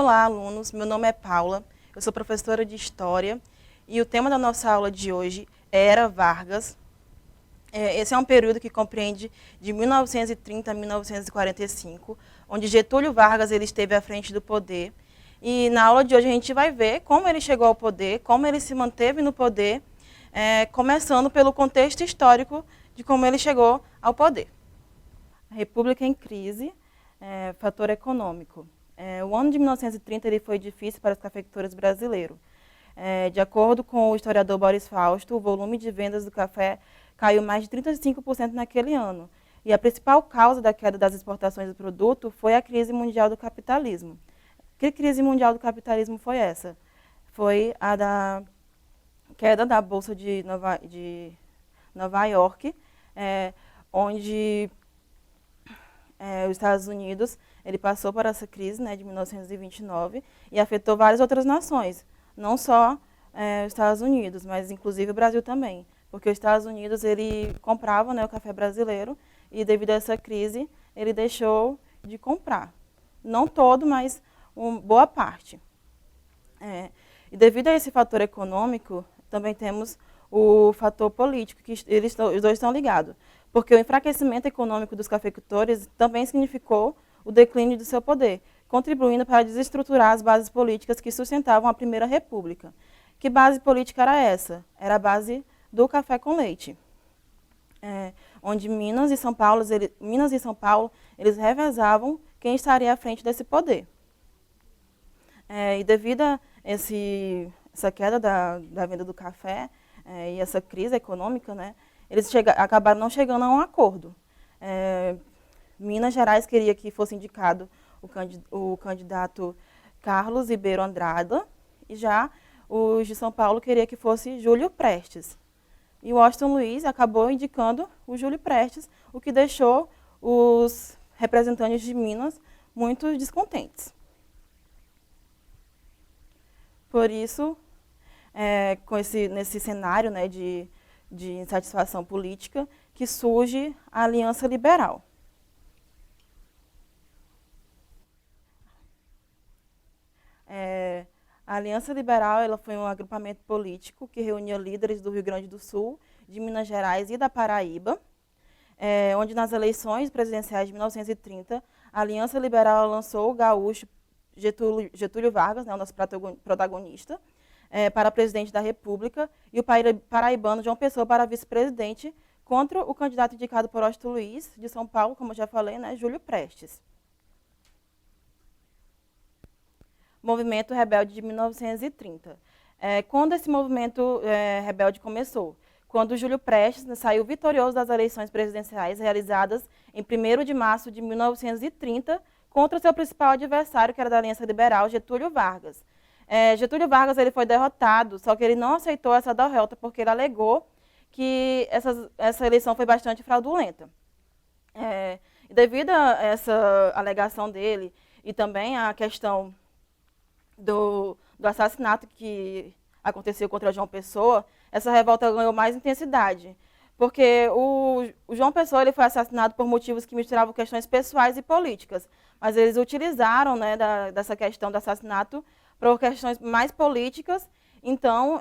Olá, alunos. Meu nome é Paula, eu sou professora de História e o tema da nossa aula de hoje é Era Vargas. Esse é um período que compreende de 1930 a 1945, onde Getúlio Vargas ele esteve à frente do poder. E na aula de hoje a gente vai ver como ele chegou ao poder, como ele se manteve no poder, começando pelo contexto histórico de como ele chegou ao poder. A República em crise, fator econômico. O ano de 1930 ele foi difícil para os cafeicultores brasileiros. De acordo com o historiador Boris Fausto, o volume de vendas do café caiu mais de 35% naquele ano. E a principal causa da queda das exportações do produto foi a crise mundial do capitalismo. Que crise mundial do capitalismo foi essa? Foi a da queda da Bolsa de Nova York, onde os Estados Unidos ele passou por essa crise de 1929 e afetou várias outras nações, não só os Estados Unidos, mas inclusive o Brasil também, porque os Estados Unidos ele comprava o café brasileiro e devido a essa crise ele deixou de comprar, não todo, mas boa parte. E devido a esse fator econômico, também temos o fator político, que os dois estão ligados. Porque o enfraquecimento econômico dos cafeicultores também significou o declínio do seu poder, contribuindo para desestruturar as bases políticas que sustentavam a Primeira República. Que base política era essa? Era a base do café com leite, onde Minas e São Paulo eles revezavam quem estaria à frente desse poder. E devido a essa queda da venda do café e essa crise econômica, eles acabaram não chegando a um acordo. Minas Gerais queria que fosse indicado o candidato Carlos Ribeiro Andrada, e já os de São Paulo queria que fosse Júlio Prestes. E o Washington Luiz acabou indicando o Júlio Prestes, o que deixou os representantes de Minas muito descontentes. Por isso, nesse cenário de insatisfação política, que surge a Aliança Liberal. A Aliança Liberal ela foi um agrupamento político que reunia líderes do Rio Grande do Sul, de Minas Gerais e da Paraíba, onde nas eleições presidenciais de 1930, a Aliança Liberal lançou o gaúcho Getúlio Vargas, o nosso protagonista, para presidente da República, e o paraibano João Pessoa para vice-presidente, contra o candidato indicado por Washington Luiz, de São Paulo, como eu já falei, Júlio Prestes. Movimento Rebelde de 1930. Quando esse movimento rebelde começou? Quando Júlio Prestes saiu vitorioso das eleições presidenciais realizadas em 1º de março de 1930, contra o seu principal adversário, que era da Aliança Liberal, Getúlio Vargas. Getúlio Vargas ele foi derrotado, só que ele não aceitou essa derrota porque ele alegou que essa eleição foi bastante fraudulenta. E devido a essa alegação dele e também a questão do assassinato que aconteceu contra João Pessoa, essa revolta ganhou mais intensidade. Porque o João Pessoa ele foi assassinado por motivos que misturavam questões pessoais e políticas. Mas eles utilizaram dessa questão do assassinato por questões mais políticas. Então,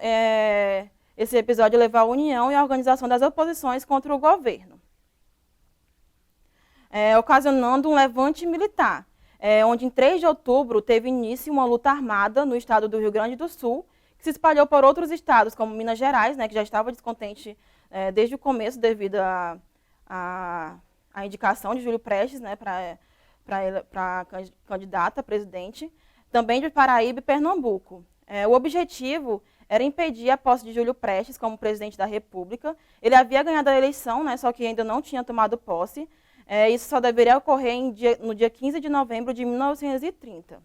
esse episódio levou à união e à organização das oposições contra o governo, ocasionando um levante militar, onde em 3 de outubro teve início uma luta armada no estado do Rio Grande do Sul, que se espalhou por outros estados, como Minas Gerais, que já estava descontente desde o começo devido à indicação de Júlio Prestes para candidata a presidente, também de Paraíba e Pernambuco. O objetivo era impedir a posse de Júlio Prestes como presidente da República. Ele havia ganhado a eleição, só que ainda não tinha tomado posse. Isso só deveria ocorrer no dia 15 de novembro de 1930.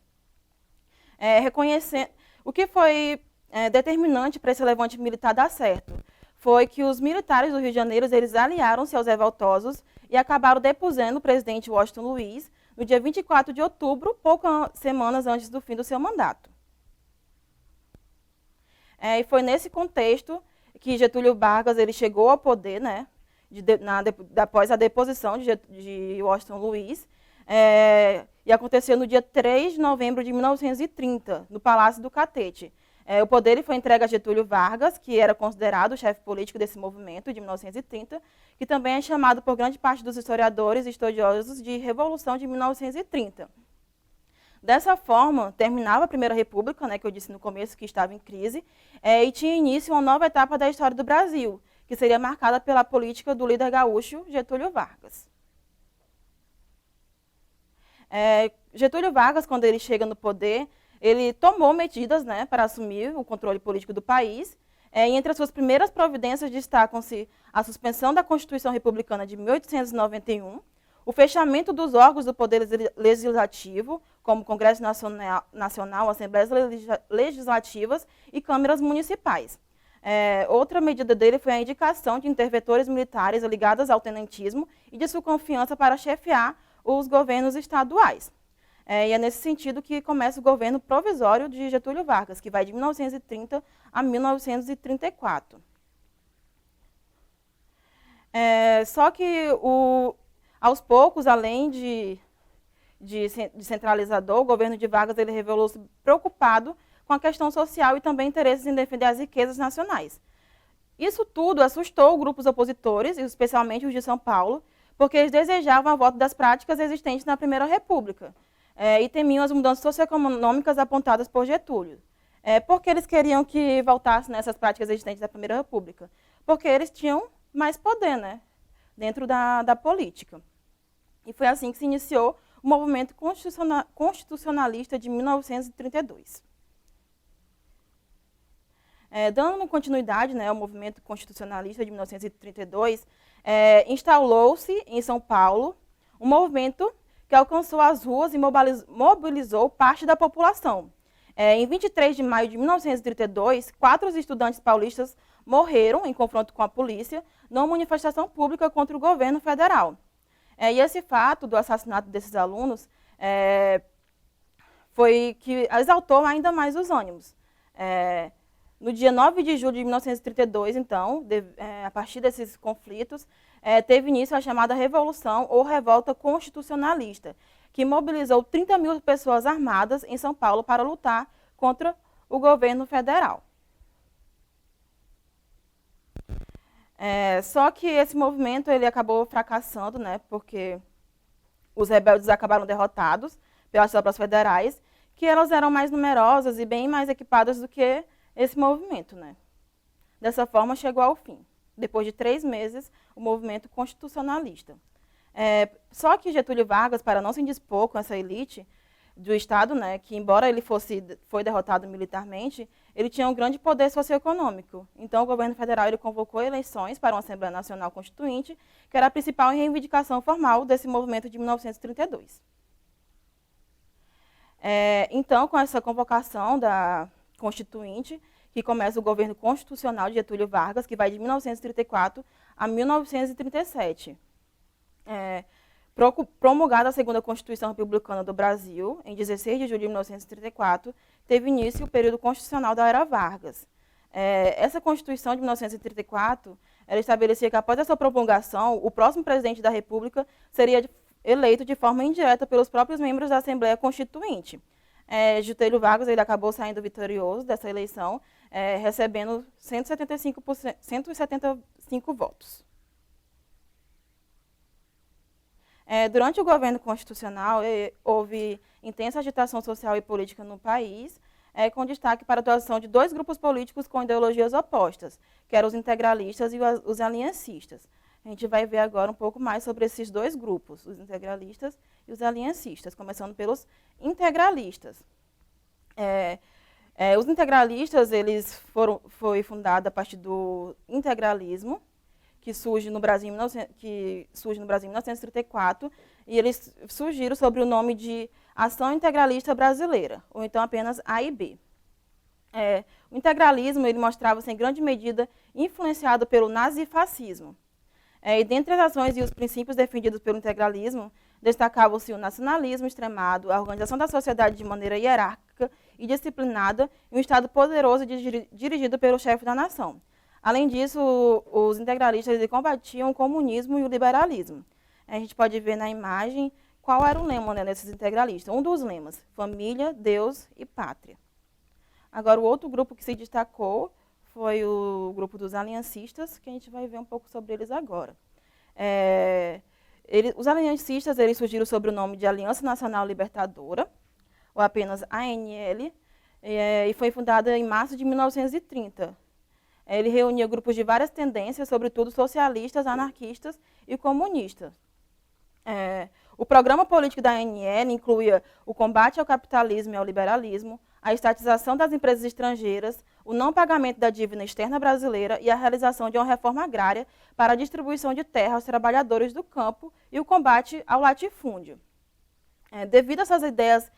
O que foi determinante para esse levante militar dar certo foi que os militares do Rio de Janeiro eles aliaram-se aos revoltosos e acabaram deposendo o presidente Washington Luiz no dia 24 de outubro, poucas semanas antes do fim do seu mandato. E foi nesse contexto que Getúlio Vargas ele chegou ao poder, após a deposição de Washington Luiz, e aconteceu no dia 3 de novembro de 1930, no Palácio do Catete. O poder ele foi entregue a Getúlio Vargas, que era considerado o chefe político desse movimento de 1930, que também é chamado por grande parte dos historiadores e estudiosos de Revolução de 1930. Dessa forma, terminava a Primeira República, né, que eu disse no começo que estava em crise, e tinha início uma nova etapa da história do Brasil, que seria marcada pela política do líder gaúcho Getúlio Vargas. Getúlio Vargas, quando ele chega no poder, ele tomou medidas, né, para assumir o controle político do país, e entre as suas primeiras providências destacam-se a suspensão da Constituição Republicana de 1891, o fechamento dos órgãos do Poder Legislativo, como Congresso Nacional, Assembleias Legislativas e câmaras municipais. Outra medida dele foi a indicação de interventores militares ligados ao tenentismo e de sua confiança para chefiar os governos estaduais. E é nesse sentido que começa o governo provisório de Getúlio Vargas, que vai de 1930 a 1934. Só que, aos poucos, além de centralizador, o governo de Vargas ele revelou-se preocupado com a questão social e também interesses em defender as riquezas nacionais. Isso tudo assustou grupos opositores, especialmente os de São Paulo, porque eles desejavam a volta das práticas existentes na Primeira República e temiam as mudanças socioeconômicas apontadas por Getúlio. Por que eles queriam que voltasse nessas práticas existentes da Primeira República? Porque eles tinham mais poder, né, dentro da política. E foi assim que se iniciou o movimento constitucionalista de 1932. Dando continuidade, né, ao movimento constitucionalista de 1932, instalou-se em São Paulo um movimento que alcançou as ruas e mobilizou parte da população. Em 23 de maio de 1932, 4 estudantes paulistas morreram em confronto com a polícia numa manifestação pública contra o governo federal. E esse fato do assassinato desses alunos foi que exaltou ainda mais os ânimos. No dia 9 de julho de 1932, então, a partir desses conflitos, teve início a chamada Revolução ou Revolta Constitucionalista, que mobilizou 30 mil pessoas armadas em São Paulo para lutar contra o governo federal. Só que esse movimento ele acabou fracassando, né, porque os rebeldes acabaram derrotados pelas tropas federais, que elas eram mais numerosas e bem mais equipadas do que esse movimento, né? Dessa forma, chegou ao fim. Depois de 3 meses, o movimento constitucionalista. Só que Getúlio Vargas, para não se indispor com essa elite do Estado, né, que embora ele foi derrotado militarmente, ele tinha um grande poder socioeconômico. Então, o governo federal ele convocou eleições para uma Assembleia Nacional Constituinte, que era a principal reivindicação formal desse movimento de 1932. Então, com essa convocação da Constituinte, que começa o governo constitucional de Getúlio Vargas, que vai de 1934 a 1937. Promulgada a segunda Constituição Republicana do Brasil, em 16 de julho de 1934, teve início o período constitucional da Era Vargas. Essa Constituição de 1934, ela estabelecia que após essa promulgação, o próximo presidente da República seria eleito de forma indireta pelos próprios membros da Assembleia Constituinte. Getúlio Vargas ele acabou saindo vitorioso dessa eleição, recebendo 175 votos. Durante o governo constitucional, houve intensa agitação social e política no país, com destaque para a atuação de 2 grupos políticos com ideologias opostas, que eram os integralistas e os aliancistas. A gente vai ver agora um pouco mais sobre esses 2 grupos, os integralistas e os aliancistas, começando pelos integralistas. Os integralistas foi fundado a partir do integralismo, que surge no Brasil em 1934, e eles surgiram sob o nome de Ação Integralista Brasileira, ou então apenas AIB. O integralismo ele mostrava-se em grande medida influenciado pelo nazifascismo. E dentre as ações e os princípios defendidos pelo integralismo, destacavam-se o nacionalismo extremado, a organização da sociedade de maneira hierárquica e disciplinada, e um Estado poderoso dirigido pelo chefe da nação. Além disso, os integralistas combatiam o comunismo e o liberalismo. A gente pode ver na imagem qual era o lema, né, desses integralistas? Um dos lemas, família, Deus e pátria. Agora, o outro grupo que se destacou foi o grupo dos aliancistas, que a gente vai ver um pouco sobre eles agora. Os aliancistas eles surgiram sob o nome de Aliança Nacional Libertadora, ou apenas ANL, e foi fundada em março de 1930. Ele reunia grupos de várias tendências, sobretudo socialistas, anarquistas e comunistas. O programa político da ANL incluía o combate ao capitalismo e ao liberalismo, a estatização das empresas estrangeiras, o não pagamento da dívida externa brasileira e a realização de uma reforma agrária para a distribuição de terra aos trabalhadores do campo e o combate ao latifúndio. Devido a essas ideias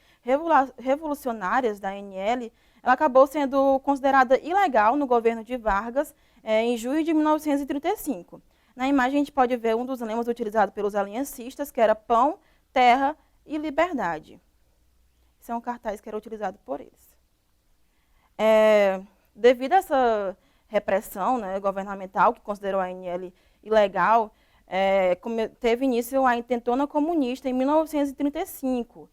revolucionárias da ANL, ela acabou sendo considerada ilegal no governo de Vargas em junho de 1935. Na imagem a gente pode ver um dos lemas utilizados pelos aliancistas, que era pão, terra e liberdade. Esse é um cartaz que era utilizado por eles. Devido a essa repressão, né, governamental, que considerou a ANL ilegal, teve início a intentona comunista em 1935,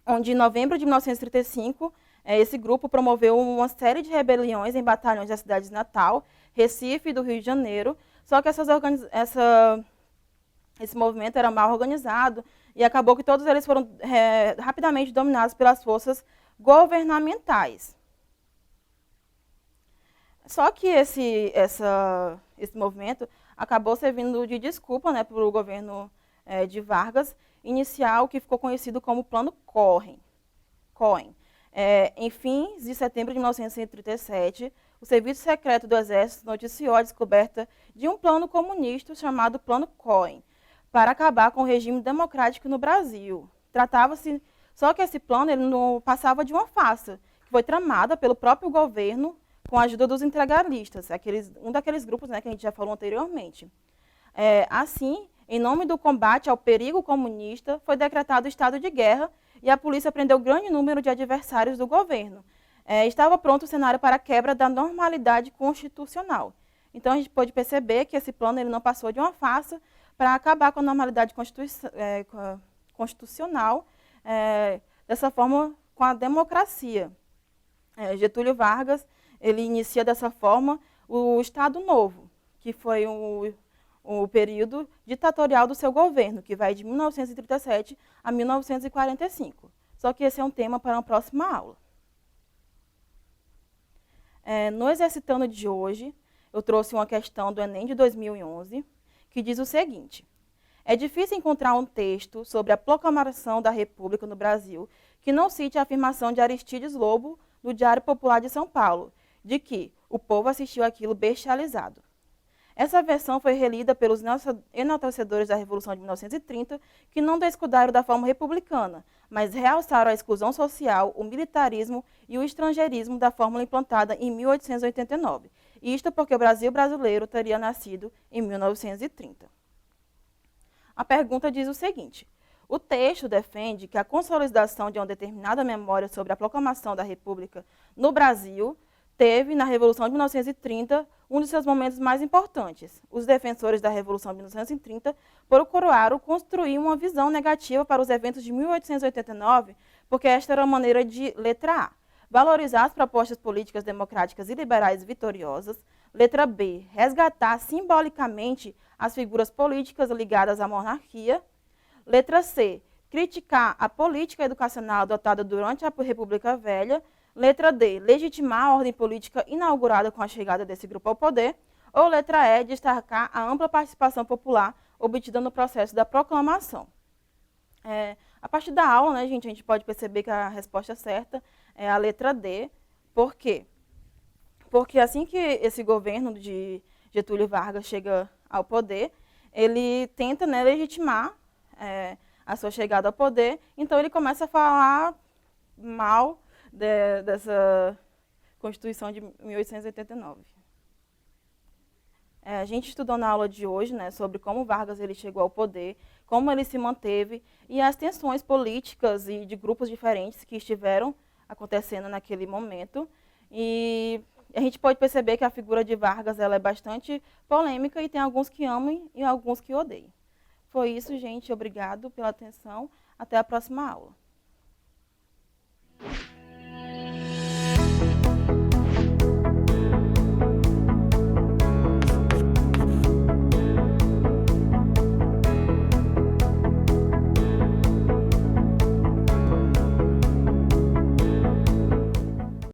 onde em novembro de 1935, esse grupo promoveu uma série de rebeliões em batalhões das cidades de Natal, Recife e do Rio de Janeiro, só que esse movimento era mal organizado e acabou que todos eles foram rapidamente dominados pelas forças governamentais. Só que esse movimento acabou servindo de desculpa, né, para o governo de Vargas iniciar o que ficou conhecido como Plano Cohen. Em fins de setembro de 1937, o Serviço Secreto do Exército noticiou a descoberta de um plano comunista chamado Plano Cohen, para acabar com o regime democrático no Brasil. Só que esse plano ele não passava de uma farsa, que foi tramada pelo próprio governo com a ajuda dos integralistas, um daqueles grupos, né, que a gente já falou anteriormente. Assim, em nome do combate ao perigo comunista, foi decretado o estado de guerra e a polícia prendeu grande número de adversários do governo. Estava pronto o cenário para a quebra da normalidade constitucional. Então, a gente pode perceber que esse plano ele não passou de uma farsa para acabar com a normalidade constitucional, dessa forma, com a democracia. Getúlio Vargas ele inicia dessa forma o Estado Novo, que foi o período ditatorial do seu governo, que vai de 1937 a 1945. Só que esse é um tema para uma próxima aula. No Exercitando de hoje, eu trouxe uma questão do Enem de 2011, que diz o seguinte: é difícil encontrar um texto sobre a proclamação da República no Brasil que não cite a afirmação de Aristides Lobo, do Diário Popular de São Paulo, de que o povo assistiu aquilo bestializado. Essa versão foi relida pelos enaltecedores da Revolução de 1930, que não descuidaram da forma republicana, mas realçaram a exclusão social, o militarismo e o estrangeirismo da fórmula implantada em 1889. Isto porque o Brasil brasileiro teria nascido em 1930. A pergunta diz o seguinte: o texto defende que a consolidação de uma determinada memória sobre a proclamação da República no Brasil teve, na Revolução de 1930, um de seus momentos mais importantes. Os defensores da Revolução de 1930 procuraram construir uma visão negativa para os eventos de 1889, porque esta era a maneira de, letra A, valorizar as propostas políticas democráticas e liberais vitoriosas, letra B, resgatar simbolicamente as figuras políticas ligadas à monarquia, letra C, criticar a política educacional adotada durante a República Velha, letra D, legitimar a ordem política inaugurada com a chegada desse grupo ao poder, ou letra E, destacar a ampla participação popular obtida no processo da proclamação. A partir da aula, né, gente, a gente pode perceber que a resposta certa é a letra D. Por quê? Porque assim que esse governo de Getúlio Vargas chega ao poder, ele tenta, né, legitimar a sua chegada ao poder, então ele começa a falar mal dessa Constituição de 1889. A gente estudou na aula de hoje, né, sobre como Vargas ele chegou ao poder, como ele se manteve e as tensões políticas e de grupos diferentes que estiveram acontecendo naquele momento. E a gente pode perceber que a figura de Vargas ela é bastante polêmica e tem alguns que amam e alguns que odeiam. Foi isso, gente. Obrigado pela atenção. Até a próxima aula.